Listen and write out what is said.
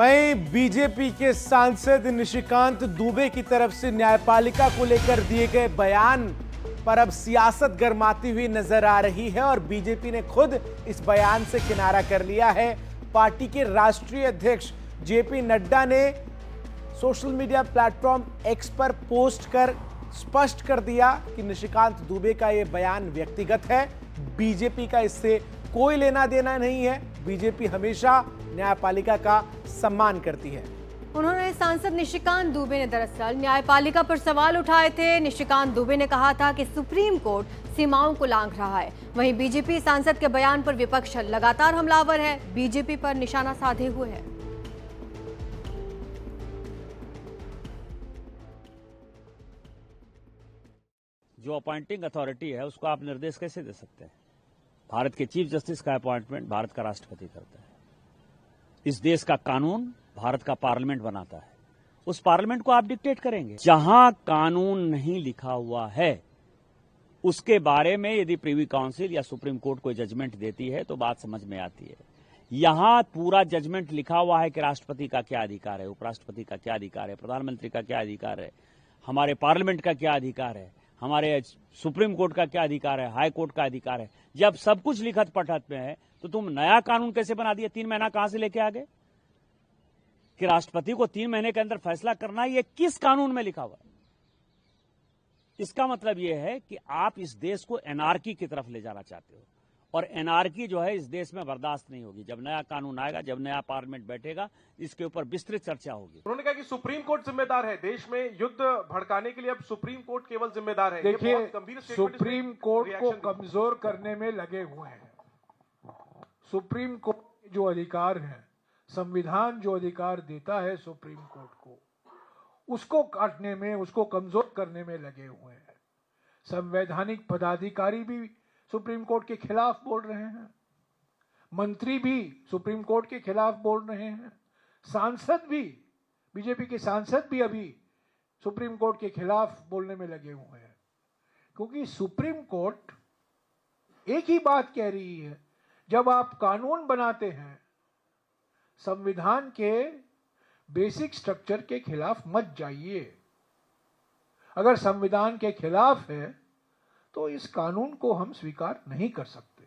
वहीं बीजेपी के सांसद निशिकांत दुबे की तरफ से न्यायपालिका को लेकर दिए गए बयान पर अब सियासत गर्माती हुई नजर आ रही है और बीजेपी ने खुद इस बयान से किनारा कर लिया है। पार्टी के राष्ट्रीय अध्यक्ष जेपी नड्डा ने सोशल मीडिया प्लेटफॉर्म एक्स पर पोस्ट कर स्पष्ट कर दिया कि निशिकांत दुबे का यह बयान व्यक्तिगत है, बीजेपी का इससे कोई लेना देना नहीं है। बीजेपी हमेशा न्यायपालिका का सम्मान करती है। उन्होंने सांसद निशिकांत दुबे ने दरअसल न्यायपालिका पर सवाल उठाए थे। निशिकांत दुबे ने कहा था कि सुप्रीम कोर्ट सीमाओं को लांघ रहा है। वहीं बीजेपी सांसद के बयान पर विपक्ष लगातार हमलावर है, बीजेपी पर निशाना साधे हुए है। जो अपॉइंटिंग अथॉरिटी है उसको आप निर्देश कैसे दे सकते हैं? भारत के चीफ जस्टिस का अपॉइंटमेंट भारत का राष्ट्रपति करता है। इस देश का कानून भारत का पार्लियामेंट बनाता है। उस पार्लियामेंट को आप डिक्टेट करेंगे? जहां कानून नहीं लिखा हुआ है उसके बारे में यदि प्रीवी काउंसिल या सुप्रीम कोर्ट कोई जजमेंट देती है तो बात समझ में आती है। यहां पूरा जजमेंट लिखा हुआ है कि राष्ट्रपति का क्या अधिकार है, उपराष्ट्रपति का क्या अधिकार है, प्रधानमंत्री का क्या अधिकार है, हमारे पार्लियामेंट का क्या अधिकार है, हमारे सुप्रीम कोर्ट का क्या अधिकार है, हाई कोर्ट का अधिकार है। जब सब कुछ लिखत पढ़त में है तो तुम नया कानून कैसे बना दिए? 3 महीना कहां से लेके आ गए कि राष्ट्रपति को 3 महीने के अंदर फैसला करना है? ये किस कानून में लिखा हुआ है? इसका मतलब यह है कि आप इस देश को एनार्की की तरफ ले जाना चाहते हो और एनार्की जो है इस देश में बर्दाश्त नहीं होगी। जब नया कानून आएगा, जब नया पार्लियामेंट बैठेगा, इसके ऊपर विस्तृत चर्चा होगी। उन्होंने कहा कि सुप्रीम कोर्ट जिम्मेदार है, देश में युद्ध भड़काने के लिए अब सुप्रीम कोर्ट केवल जिम्मेदार है। देखिए, सुप्रीम कोर्ट को कमजोर करने में लगे हुए हैं। सुप्रीम कोर्ट के जो अधिकार हैं, संविधान जो अधिकार देता है सुप्रीम कोर्ट को, उसको काटने में, उसको कमजोर करने में लगे हुए हैं। संवैधानिक पदाधिकारी भी सुप्रीम कोर्ट के खिलाफ बोल रहे हैं, मंत्री भी सुप्रीम कोर्ट के खिलाफ बोल रहे हैं, सांसद भी, बीजेपी के सांसद भी अभी सुप्रीम कोर्ट के खिलाफ बोलने में लगे हुए हैं। क्योंकि सुप्रीम कोर्ट एक ही बात कह रही है, जब आप कानून बनाते हैं संविधान के बेसिक स्ट्रक्चर के खिलाफ मत जाइए। अगर संविधान के खिलाफ है तो इस कानून को हम स्वीकार नहीं कर सकते।